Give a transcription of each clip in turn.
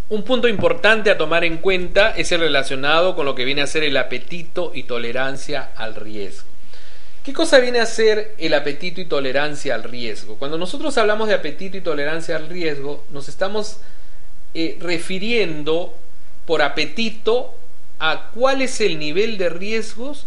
Un punto importante a tomar en cuenta es el relacionado con lo que viene a ser el apetito y tolerancia al riesgo. ¿Qué cosa viene a ser el apetito y tolerancia al riesgo? Cuando nosotros hablamos de apetito y tolerancia al riesgo, nos estamos refiriendo por apetito a cuál es el nivel de riesgos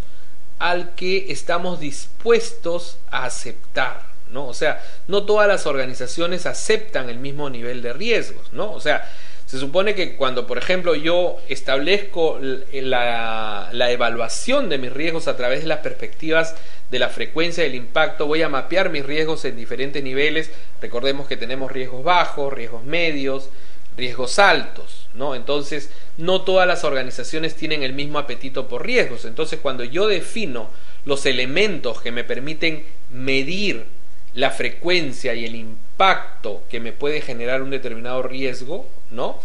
al que estamos dispuestos a aceptar, ¿no? O sea, no todas las organizaciones aceptan el mismo nivel de riesgos, ¿no? O sea, se supone que cuando, por ejemplo, yo establezco la evaluación de mis riesgos a través de las perspectivas de la frecuencia del impacto, voy a mapear mis riesgos en diferentes niveles. Recordemos que tenemos riesgos bajos, riesgos medios, riesgos altos, ¿no? Entonces, no todas las organizaciones tienen el mismo apetito por riesgos. Entonces, cuando yo defino los elementos que me permiten medir la frecuencia y el impacto que me puede generar un determinado riesgo, ¿no?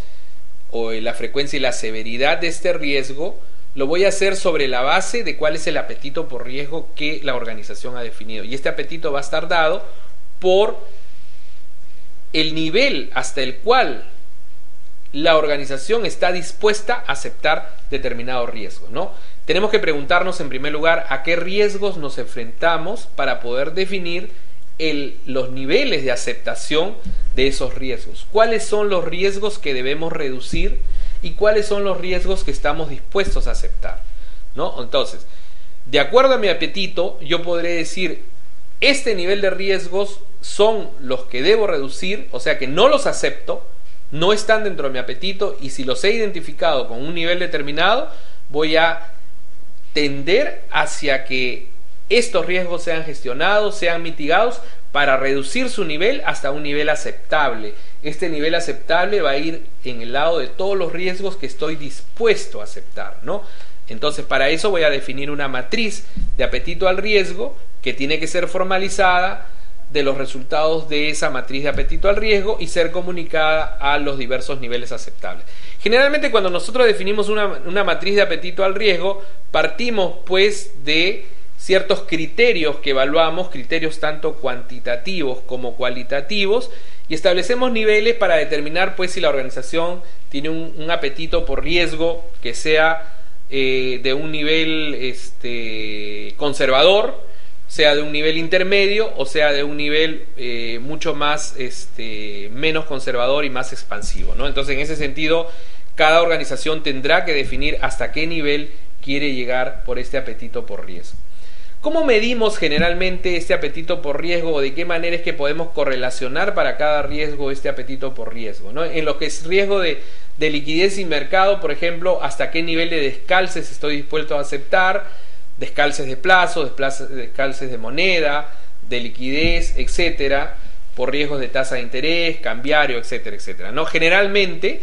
O la frecuencia y la severidad de este riesgo, lo voy a hacer sobre la base de cuál es el apetito por riesgo que la organización ha definido. Y este apetito va a estar dado por el nivel hasta el cual la organización está dispuesta a aceptar determinado riesgo, ¿no? Tenemos que preguntarnos en primer lugar a qué riesgos nos enfrentamos para poder definir los niveles de aceptación de esos riesgos. ¿Cuáles son los riesgos que debemos reducir y cuáles son los riesgos que estamos dispuestos a aceptar, ¿no? Entonces, de acuerdo a mi apetito, yo podré decir, este nivel de riesgos son los que debo reducir, o sea que no los acepto, no están dentro de mi apetito, y si los he identificado con un nivel determinado, voy a tender hacia que estos riesgos sean gestionados, sean mitigados para reducir su nivel hasta un nivel aceptable. Este nivel aceptable va a ir en el lado de todos los riesgos que estoy dispuesto a aceptar, ¿no? Entonces, para eso voy a definir una matriz de apetito al riesgo que tiene que ser formalizada de los resultados de esa matriz de apetito al riesgo y ser comunicada a los diversos niveles aceptables. Generalmente, cuando nosotros definimos una matriz de apetito al riesgo, partimos pues de ciertos criterios que evaluamos, criterios tanto cuantitativos como cualitativos, y establecemos niveles para determinar pues si la organización tiene un apetito por riesgo que sea de un nivel conservador, sea de un nivel intermedio o sea de un nivel mucho más menos conservador y más expansivo, ¿no? Entonces, en ese sentido, cada organización tendrá que definir hasta qué nivel quiere llegar por este apetito por riesgo. ¿Cómo medimos generalmente este apetito por riesgo, o de qué manera es que podemos correlacionar para cada riesgo este apetito por riesgo, ¿no? En lo que es riesgo de liquidez y mercado, por ejemplo, hasta qué nivel de descalces estoy dispuesto a aceptar, descalces de plazo, descalces de moneda, de liquidez, etcétera, por riesgos de tasa de interés, cambiario, etcétera, etcétera, ¿no? Generalmente,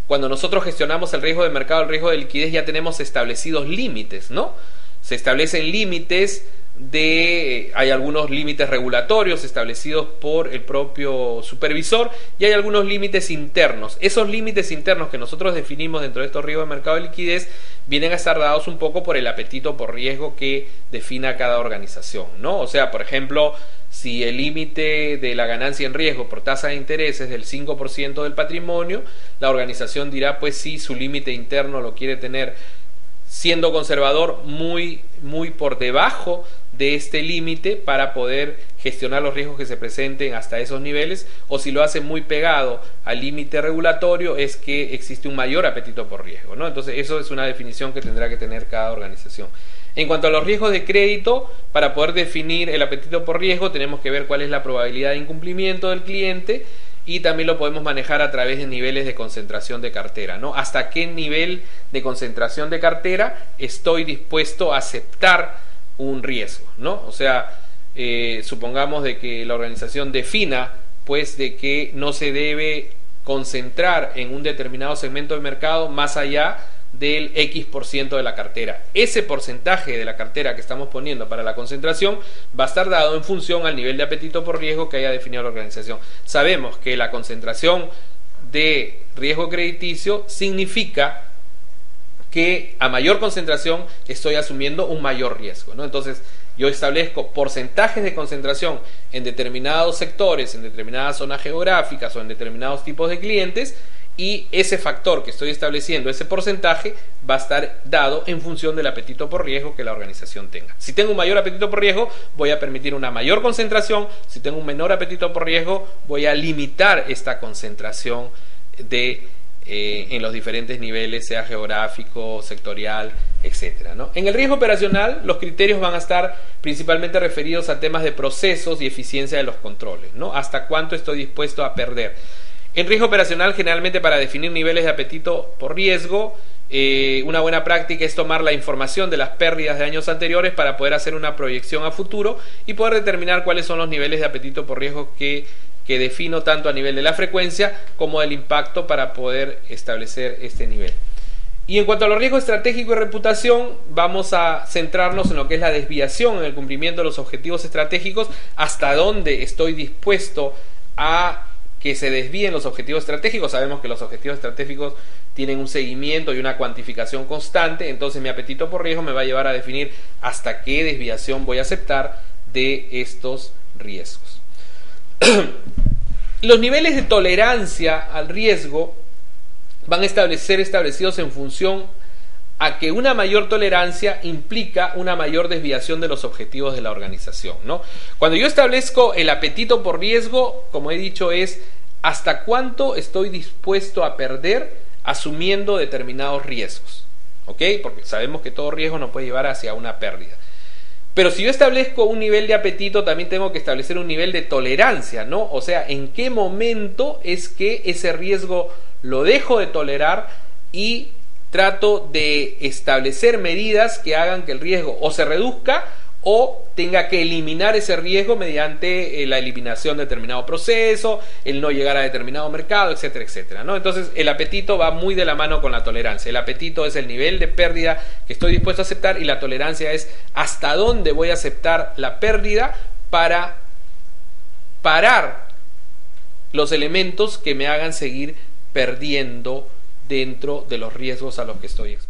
cuando nosotros gestionamos el riesgo de mercado, el riesgo de liquidez, ya tenemos establecidos límites, ¿no? Se establecen límites hay algunos límites regulatorios establecidos por el propio supervisor y hay algunos límites internos. Esos límites internos que nosotros definimos dentro de estos riesgos de mercado de liquidez vienen a estar dados un poco por el apetito por riesgo que defina cada organización, ¿no? O sea, por ejemplo, si el límite de la ganancia en riesgo por tasa de interés es del 5% del patrimonio, la organización dirá, pues sí, su límite interno lo quiere tener siendo conservador muy por debajo de este límite para poder gestionar los riesgos que se presenten hasta esos niveles, o si lo hace muy pegado al límite regulatorio es que existe un mayor apetito por riesgo, ¿no? Entonces, eso es una definición que tendrá que tener cada organización. En cuanto a los riesgos de crédito, para poder definir el apetito por riesgo tenemos que ver cuál es la probabilidad de incumplimiento del cliente, y también lo podemos manejar a través de niveles de concentración de cartera, ¿no? Hasta qué nivel de concentración de cartera estoy dispuesto a aceptar un riesgo, ¿no? O sea, supongamos de que la organización defina pues de que no se debe concentrar en un determinado segmento de mercado más allá del X% de la cartera. Ese porcentaje de la cartera que estamos poniendo para la concentración va a estar dado en función al nivel de apetito por riesgo que haya definido la organización. Sabemos que la concentración de riesgo crediticio significa que a mayor concentración estoy asumiendo un mayor riesgo, ¿no? Entonces, yo establezco porcentajes de concentración en determinados sectores, en determinadas zonas geográficas o en determinados tipos de clientes, y ese factor que estoy estableciendo, ese porcentaje, va a estar dado en función del apetito por riesgo que la organización tenga. Si tengo un mayor apetito por riesgo, voy a permitir una mayor concentración. Si tengo un menor apetito por riesgo, voy a limitar esta concentración en los diferentes niveles, sea geográfico, sectorial, etcétera, ¿no? En el riesgo operacional, los criterios van a estar principalmente referidos a temas de procesos y eficiencia de los controles, ¿no? Hasta cuánto estoy dispuesto a perder. En riesgo operacional, generalmente para definir niveles de apetito por riesgo, una buena práctica es tomar la información de las pérdidas de años anteriores para poder hacer una proyección a futuro y poder determinar cuáles son los niveles de apetito por riesgo que defino tanto a nivel de la frecuencia como del impacto para poder establecer este nivel. Y en cuanto a los riesgos estratégicos y reputación, vamos a centrarnos en lo que es la desviación en el cumplimiento de los objetivos estratégicos, hasta dónde estoy dispuesto a que se desvíen los objetivos estratégicos. Sabemos que los objetivos estratégicos tienen un seguimiento y una cuantificación constante, entonces mi apetito por riesgo me va a llevar a definir hasta qué desviación voy a aceptar de estos riesgos. Los niveles de tolerancia al riesgo van a ser establecidos en función a que una mayor tolerancia implica una mayor desviación de los objetivos de la organización, ¿no? Cuando yo establezco el apetito por riesgo, como he dicho, es hasta cuánto estoy dispuesto a perder asumiendo determinados riesgos, ¿ok? Porque sabemos que todo riesgo nos puede llevar hacia una pérdida. Pero si yo establezco un nivel de apetito, también tengo que establecer un nivel de tolerancia, ¿no? O sea, en qué momento es que ese riesgo lo dejo de tolerar y trato de establecer medidas que hagan que el riesgo o se reduzca o tenga que eliminar ese riesgo mediante la eliminación de determinado proceso, el no llegar a determinado mercado, etcétera, etcétera, ¿no? Entonces el apetito va muy de la mano con la tolerancia. El apetito es el nivel de pérdida que estoy dispuesto a aceptar y la tolerancia es hasta dónde voy a aceptar la pérdida para parar los elementos que me hagan seguir perdiendo dentro de los riesgos a los que estoy expuesto.